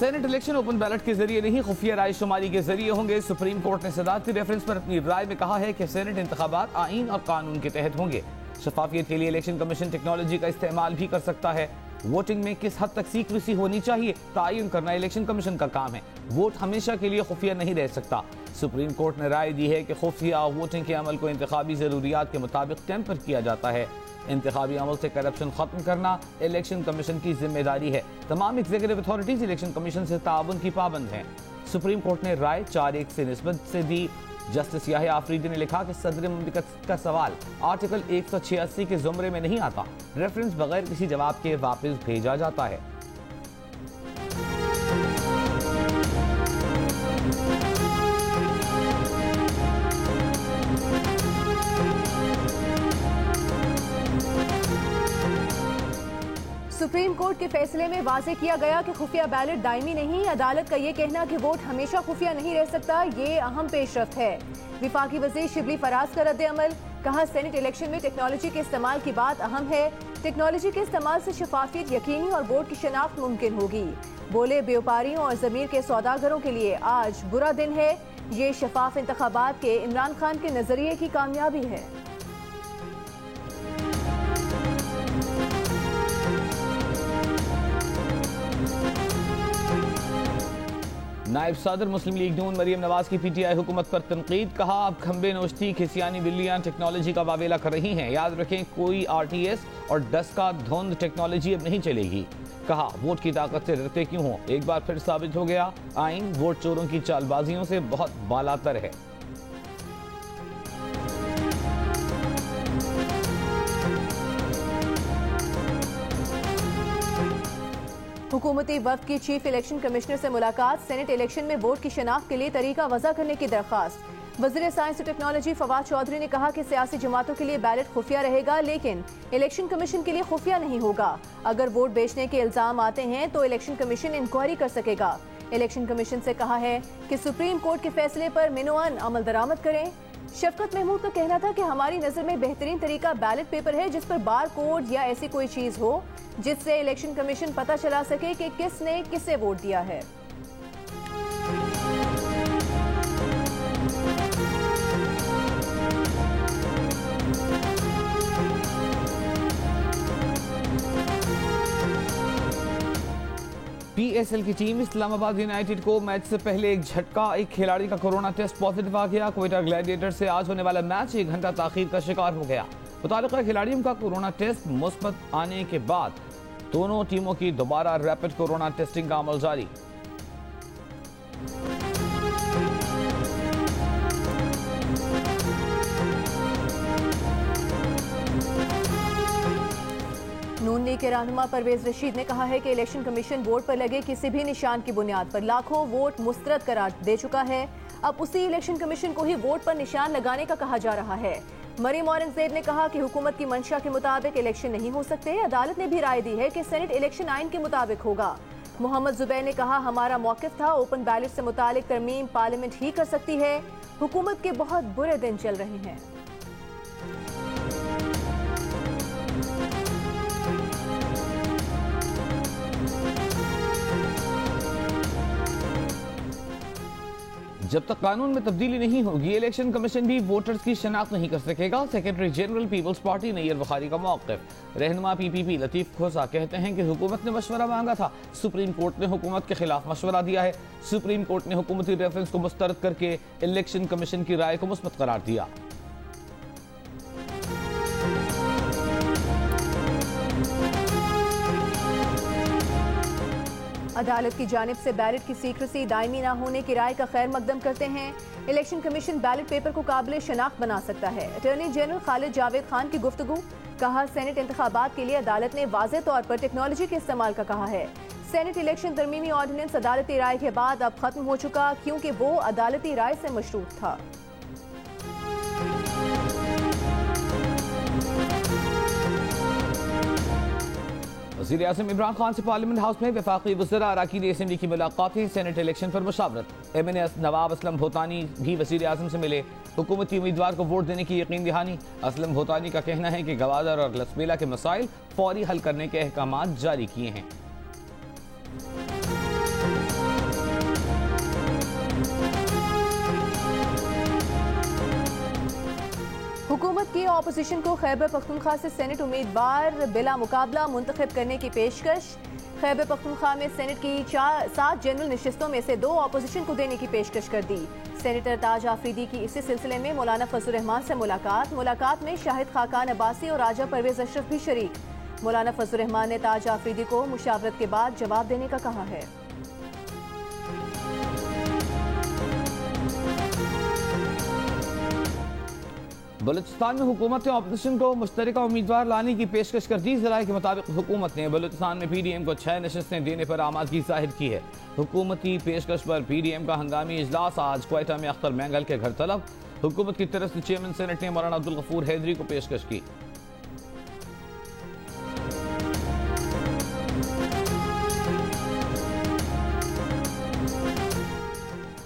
Senate election open ballot के जरिए नहीं, खुफिया राय शुमारी के जरिए होंगे। सुप्रीम कोर्ट ने सदारती रेफरेंस पर अपनी राय में कहा है कि सेनेट इंतखाबात आईन और कानून के तहत होंगे। शफाफियत के लिए इलेक्शन कमीशन टेक्नोलॉजी का इस्तेमाल भी कर सकता है। वोटिंग में किस हद तक सीक्रेसी होनी चाहिए तायुन करना इलेक्शन कमीशन का काम है। वोट हमेशा के लिए खुफिया नहीं रह सकता। सुप्रीम कोर्ट ने राय दी है कि खुफिया वोटिंग के अमल को इंतखाबी जरूरियात के मुताबिक टेम्पर किया जाता है। इंतखाबी अमल से करप्शन खत्म करना इलेक्शन कमीशन की जिम्मेदारी है। तमाम एग्जीक्यूटिव अथॉरिटीज इलेक्शन कमीशन से ताउन की पाबंद हैं। सुप्रीम कोर्ट ने राय 4-1 से निस्बत से दी। जस्टिस याहिया आफरीदी ने लिखा कि सदर मुमलिकत का सवाल आर्टिकल 186 के जुमरे में नहीं आता। रेफरेंस बगैर किसी जवाब के वापस भेजा जाता है। सुप्रीम कोर्ट के फैसले में वाज़ेह किया गया कि खुफिया बैलेट दायमी नहीं। अदालत का ये कहना कि वोट हमेशा खुफिया नहीं रह सकता, ये अहम पेशरफ्त है। विफाकी वज़ीर शिबली फराज का रद्द अमल, कहा सेनेट इलेक्शन में टेक्नोलॉजी के इस्तेमाल की बात अहम है। टेक्नोलॉजी के इस्तेमाल से शफाफियत यकीनी और वोट की शनाख्त मुमकिन होगी। बोले व्यापारियों और ज़मीर के सौदागरों के लिए आज बुरा दिन है। ये शफाफ इंतखाबात के इमरान खान के नजरिए की कामयाबी है। नायब सदर मुस्लिम लीग नून मरियम नवाज की पीटीआई हुकूमत पर तनकीद, कहा अब खंबे नोश्ती खिसियानी बिल्लियां टेक्नोलॉजी का वावेला कर रही हैं। याद रखें कोई आरटीएस और डस्का धुंध टेक्नोलॉजी अब नहीं चलेगी। कहा वोट की ताकत से डरते क्यों हो, एक बार फिर साबित हो गया आइन वोट चोरों की चालबाजियों से बहुत बालातर है। हुकूमती वफ्द की चीफ इलेक्शन कमिश्नर से मुलाकात, सेनेट इलेक्शन में वोट की शनाख्त के लिए तरीका वज़ा करने की दरख्वास्त। वज़ीर साइंस और टेक्नोलॉजी फवाद चौधरी ने कहा कि सियासी जमातों के लिए बैलेट खुफिया रहेगा, लेकिन इलेक्शन कमीशन के लिए खुफिया नहीं होगा। अगर वोट बेचने के इल्जाम आते हैं तो इलेक्शन कमीशन इंक्वायरी कर सकेगा। इलेक्शन कमीशन से कहा है कि सुप्रीम कोर्ट के फैसले पर मिनोअन अमल दरामद करें। शफकत महमूद का कहना था कि हमारी नजर में बेहतरीन तरीका बैलेट पेपर है, जिस पर बार कोड या ऐसी कोई चीज हो जिससे इलेक्शन कमीशन पता चला सके कि किसने किसे वोट दिया है। पीएसएल की टीम इस्लामाबाद यूनाइटेड को मैच से पहले एक झटका, एक खिलाड़ी का कोरोना टेस्ट पॉजिटिव आ गया। क्वेटा ग्लैडिएटर से आज होने वाला मैच 1 घंटा ताखीर का शिकार हो गया। मुतालिका खिलाड़ियों का कोरोना टेस्ट मुस्बत आने के बाद दोनों टीमों की दोबारा रैपिड कोरोना टेस्टिंग का अमल जारी। नून लीग के रहनुमा परवेज रशीद ने कहा है कि इलेक्शन कमीशन वोट पर लगे किसी भी निशान की बुनियाद पर लाखों वोट मुस्तरद करार दे चुका है। अब उसी इलेक्शन कमीशन को ही वोट पर निशान लगाने का कहा जा रहा है। मरीम औरंगजेब ने कहा कि हुकूमत की मंशा के मुताबिक इलेक्शन नहीं हो सकते। अदालत ने भी राय दी है कि सेनेट इलेक्शन आइन के मुताबिक होगा। मोहम्मद जुबैर ने कहा हमारा मौकिफ था ओपन बैलेट से मुतालिक तरमीम पार्लियामेंट ही कर सकती है। हुकूमत के बहुत बुरे दिन चल रहे हैं। जब तक कानून में तब्दीली नहीं होगी इलेक्शन कमीशन भी वोटर्स की शनाख्त नहीं कर सकेगा। सेक्रेटरी जनरल पीपल्स पार्टी नैयर बुखारी का मौक़िफ़। रहनुमा पीपीपी लतीफ़ खोसा कहते हैं कि हुकूमत ने मशवरा मांगा था, सुप्रीम कोर्ट ने हुकूमत के खिलाफ मशवरा दिया है। सुप्रीम कोर्ट ने हुकूमती रेफरेंस को मुस्तरद करके इलेक्शन कमीशन की राय को मुस्बत करार दिया। अदालत की जानिब से बैलेट की सीक्रेसी दायमी न होने की राय का खैर मकदम करते हैं। इलेक्शन कमीशन बैलेट पेपर को काबिल शनाख्त बना सकता है। अटॉर्नी जनरल खालिद जावेद खान की गुफ्तगू, कहा सेनेट इंतखाबात के लिए अदालत ने वाज़ेह तौर पर टेक्नोलॉजी के इस्तेमाल का कहा है। सेनेट इलेक्शन तरमीमी ऑर्डिनेंस अदालती राय के बाद अब खत्म हो चुका, क्योंकि वो अदालती राय से मशरूत था। वज़ीर आज़म इमरान खान से पार्लियामेंट हाउस में वफाकी वज़रा अरकान असेंबली की मुलाकातें, सेनेट इलेक्शन पर मुशावरत। MNA नवाब असलम भूतानी भी वज़ीर आज़म से मिले, हुकूमती उम्मीदवार को वोट देने की यकीन दहानी। असलम भूतानी का कहना है कि गवादर और लसमेला के मसाइल फौरी हल करने के अहकाम जारी किए हैं। हुकूमत की अपोजिशन को खैबर पख्तूनख्वा से सेनेट उम्मीदवार बिला मुकाबला मुंतखब करने की पेशकश। खैबर पख्तूनख्वा में सेनेट की 7 जनरल नशिस्तों में से 2 अपोजिशन को देने की पेशकश कर दी। सेनेटर ताज आफरीदी की इसी सिलसिले में मौलाना फजलुर रहमान से मुलाकात में शाहिद खाकान अब्बासी और राजा परवेज अशरफ भी शरीक। मौलाना फजलुर रहमान ने ताज आफरीदी को मुशावरत के बाद जवाब देने का कहा है। बलूचिस्तान में हुकूमत ने अपोजिशन को मुश्तरका उम्मीदवार लाने की पेशकश कर दी। ज़राए के मुताबिक हुकूमत ने बलूचिस्तान में PDM को 6 नशस्तें देने पर आमादगी जाहिर की है। हुकूमती पेशकश पर PDM का हंगामी इजलास आज क्वेटा में अख्तर मैंगल के घर तलब। हुकूमत की तरफ से चेयरमैन सेनेट ने मौलाना अब्दुल गफूर हैदरी को पेशकश की।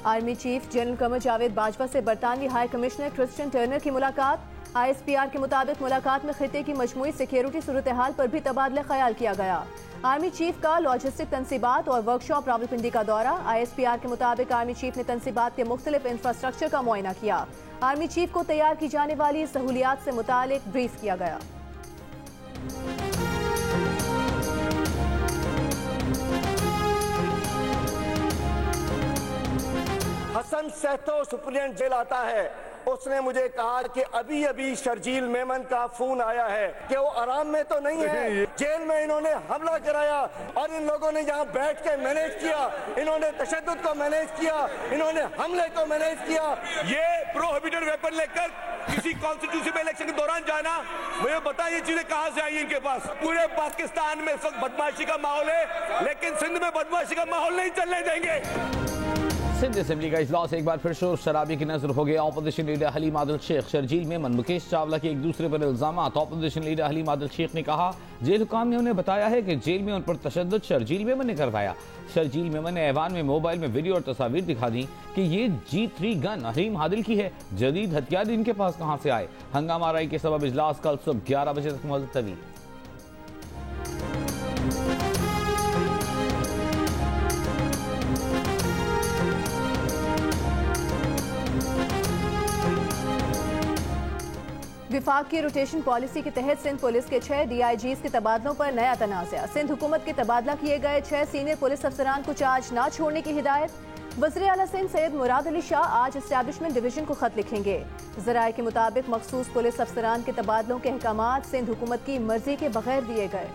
Army chief general Qamar Javed Bajwa से बरतानवी हाई कमिश्नर क्रिस्टियन टर्नर की मुलाकात। ISPR के मुताबिक मुलाकात में खिते की मजमूई सिक्योरिटी सूरत हाल पर भी तबादला ख्याल किया गया। आर्मी चीफ का लॉजिस्टिक तनसीबात और वर्कशॉप रावलपिंडी का दौरा। ISPR के मुताबिक आर्मी चीफ ने तनसीबात के मुख्तलिफ इंफ्रास्ट्रक्चर का मुआयना किया। आर्मी चीफ को तैयार की जाने वाली सहूलियात से मुतालिक ब्रीफ किया गया। हसन सहतो सुप्रीडेंट जेल आता है, उसने मुझे कहा कि अभी अभी शर्जील मेमन का फोन आया है कि वो आराम में तो नहीं है, जेल में इन्होंने हमला कराया और इन लोगों ने यहाँ बैठ के मैनेज किया, इन्होंने तशद्दुद को मैनेज किया, इन्होंने हमले को मैनेज किया। ये प्रोहिबिटेड वेपन लेकर किसी कॉन्स्टिट्यूशन इलेक्शन के दौरान जाना, मुझे बताइए ये चीजें कहां से आई इनके पास। पूरे पाकिस्तान में इस वक्त बदमाशी का माहौल है, लेकिन सिंध में बदमाशी का माहौल नहीं चलने देंगे। सिंध असेंबली का इजलास एक बार फिर शोर शराबी की नजर हो गया। अपोजिशन लीडर हलीम आदिल शेख, शर्जील मेमन, मुकेश चावला के एक दूसरे पर इल्जाम। अपोजिशन लीडर हलीम आदिल शेख ने कहा जेल हुकाम ने उन्हें बताया है कि जेल में उन पर तशद्दुद शर्जील मेमन ने करवाया। शर्जील मेमन ने ऐवान में मोबाइल में वीडियो और तस्वीर दिखा दी कि ये G3 गन हलीम आदिल की है। जदीद हथियार इनके पास कहां से आए। हंगामा आराई के सबब इजलास कल सुबह 11 बजे तक मुलतवी। विफाक की रोटेशन पॉलिसी के तहत सिंध पुलिस के 6 DIGs के तबादलों पर नया तनाज़ा। सिंध हुकूमत के तबादला किए गए 6 सीनियर पुलिस अफसरान को चार्ज न छोड़ने की हिदायत। वज़ीर आला सिंध सैयद मुराद अली शाह आज एस्टैब्लिशमेंट डिवीजन को खत लिखेंगे। ज़राए के मुताबिक मखसूस पुलिस अफसरान के तबादलों के अहकामात सिंध हुकूमत की मर्जी के बगैर दिए गए।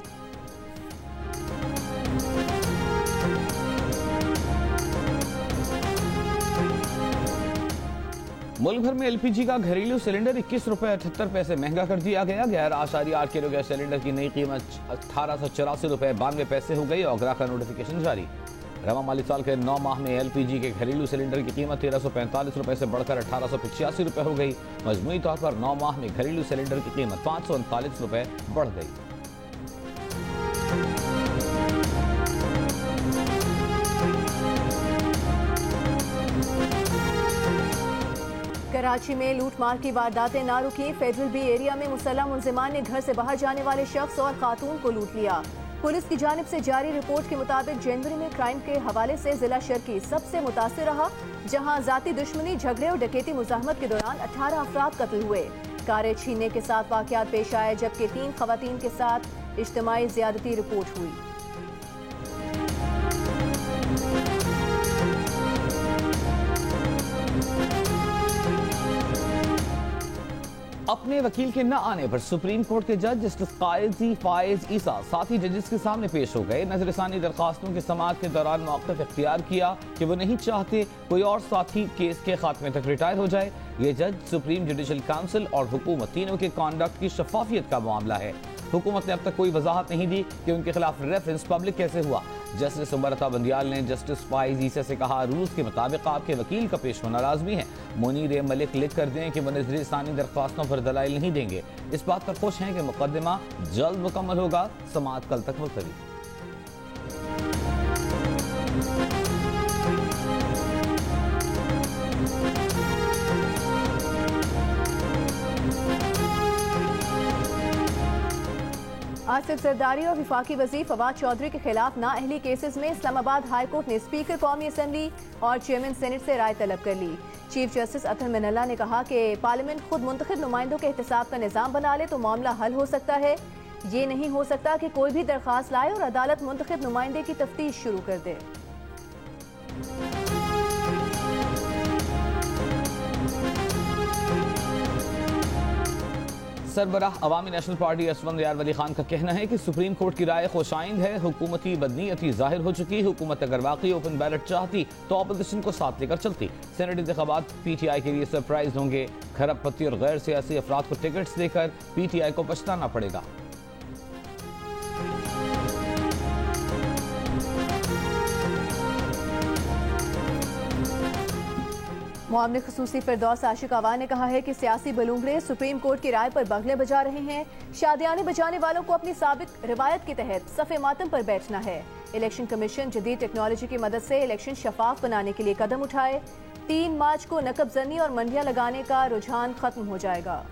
मुल्क भर में LPG का घरेलू सिलेंडर 21 रुपए 78 पैसे महंगा कर दिया गया। 11.8 किलो गैस सिलेंडर की नई कीमत 1884 रुपए 92 पैसे हो गई। औगरा का नोटिफिकेशन जारी। रवा माली साल के 9 माह में LPG के घरेलू सिलेंडर की कीमत 1345 रुपए से बढ़कर 1885 रुपए हो गई। मजमूई तौर पर 9 माह में घरेलू सिलेंडर की कीमत 539 रुपए बढ़ गई। कराची में लूटमार की वारदातें ना रुकी। फेडरल बी एरिया में मुसल्लह मुलजिमान ने घर से बाहर जाने वाले शख्स और खातून को लूट लिया। पुलिस की जानिब से जारी रिपोर्ट के मुताबिक जनवरी में क्राइम के हवाले से जिला शर्की सबसे मुतासिर रहा, जहां जाती दुश्मनी, झगड़े और डकैती मुजाहमत के दौरान 18 अफराद कत्ल हुए। कारें छीनने के साथ वाकयात पेश आए, जबकि 3 खवातीन के साथ इज्तिमाई ज्यादती रिपोर्ट हुई। अपने वकील के न आने पर सुप्रीम कोर्ट के जज जस्टिस काजी फायज ईसा साथी जजेस के सामने पेश हो गए। नजरसानी दरखास्तों के समाअत के दौरान मौक़िफ़ इख्तियार किया कि वो नहीं चाहते कोई और साथी केस के खात्मे तक रिटायर हो जाए। ये जज सुप्रीम जुडिशल काउंसिल और हुकूमत तीनों के कॉन्डक्ट की शफाफियत का मामला है। हुकूमत ने अब तक कोई वजाहत नहीं दी कि उनके खिलाफ रेफरेंस पब्लिक कैसे हुआ। जस्टिस उमरता बंदियाल ने जस्टिस फाइज ईसा से कहा, रूल्स के मुताबिक आपके वकील का पेश होना लाजमी है। मुनीर मलिक लिख कर दें कि वो नजरसानी दरख्वास्तों पर दलाइल नहीं देंगे। इस बात पर खुश हैं कि मुकदमा जल्द मुकम्मल होगा। समाअत कल तक मुलतवी। आसिफ जरदारी और वफाकी वज़ीर फवाद चौधरी के खिलाफ नाअहली केसेस में इस्लामाबाद हाई कोर्ट ने स्पीकर कौमी असम्बली और चेयरमैन सेनेट से राय तलब कर ली। चीफ जस्टिस अतहर मिनल्ला ने कहा कि पार्लियामेंट खुद मुंतखब नुमाइंदों के एहतसाब का निज़ाम बना ले तो मामला हल हो सकता है। ये नहीं हो सकता कि कोई भी दरख्वास्त लाए और अदालत मुंतखब नुमाइंदे की तफ्तीश शुरू कर दे। सरबराह अवामी नेशनल पार्टी असद यार खान का कहना है कि सुप्रीम कोर्ट की राय खुशाइंद है, हुकूमती बदनीयती जाहिर हो चुकी। हुकूमत अगर वाकई ओपन बैलेट चाहती तो अपोजिशन को साथ लेकर चलती। सेनेट इंतखाबात PTI के लिए सरप्राइज होंगे। खरबपति और गैर सियासी अफराद को टिकट्स देकर PTI को पछताना पड़ेगा। मुआवने खसूसी फिरदौस आशिक अवान ने कहा है कि सियासी बलूंगड़े सुप्रीम कोर्ट की राय पर बगले बजा रहे हैं। शादियाने बजाने वालों को अपनी साबिक रिवायत के तहत सफ़े मातम पर बैठना है। इलेक्शन कमीशन जदीद टेक्नोलॉजी की मदद से इलेक्शन शफाफ बनाने के लिए कदम उठाए। 3 मार्च को नकबजनी और मंडियां लगाने का रुझान खत्म हो जाएगा।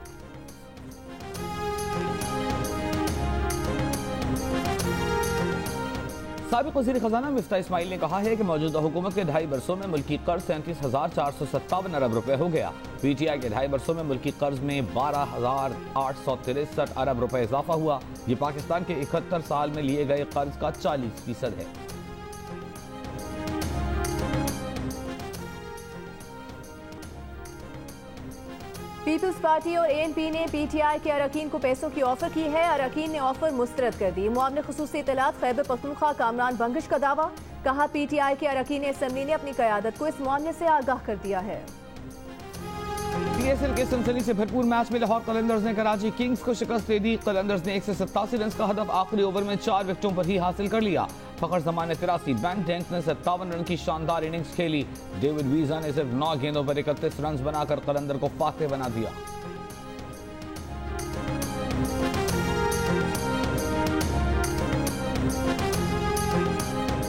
साबिक वज़ीर खजाना मिफ्ता इस्माइल ने कहा है कि मौजूदा हुकूमत के 2.5 बरसों में मुल्की कर्ज 37,457 अरब रुपए हो गया। PTI के 2.5 बरसों में मुल्की कर्ज में 12,863 अरब रुपए इजाफा हुआ। ये पाकिस्तान के 71 साल में लिए गए कर्ज का 40% है। पीपल्स पार्टी और ANP ने PTI के अरकान को पैसों की ऑफर की है। अरकान ने ऑफर मुस्तरद कर दी। मुआवने खसूसी इत्तलात खैबर पख्तूनख्वा कामरान बंगश का दावा। कहा PTI के अरकान असम्बली ने अपनी क़यादत को इस मामले से आगाह कर दिया है। PSL के सनसनी से भरपूर मैच में लाहौर कलंदर्स ने कराची किंग्स को शिकस्त दे दी। कलंदर्स ने 187 रन का हदफ आखिरी ओवर में 4 विकेटों पर ही हासिल कर लिया। फखर जमान ने 83, बैंक डेंक ने 57 रन की शानदार इनिंग्स खेली। डेविड वीजा ने सिर्फ 9 गेंदों पर 31 रन बनाकर कलंदर को फातेह बना दिया।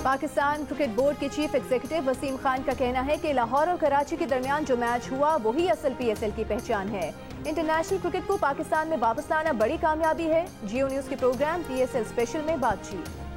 पाकिस्तान क्रिकेट बोर्ड के चीफ एग्जीक्यूटिव वसीम खान का कहना है कि लाहौर और कराची के दरमियान जो मैच हुआ वही असल PSL की पहचान है। इंटरनेशनल क्रिकेट को पाकिस्तान में वापस लाना बड़ी कामयाबी है। जियो न्यूज के प्रोग्राम PSL स्पेशल में बातचीत।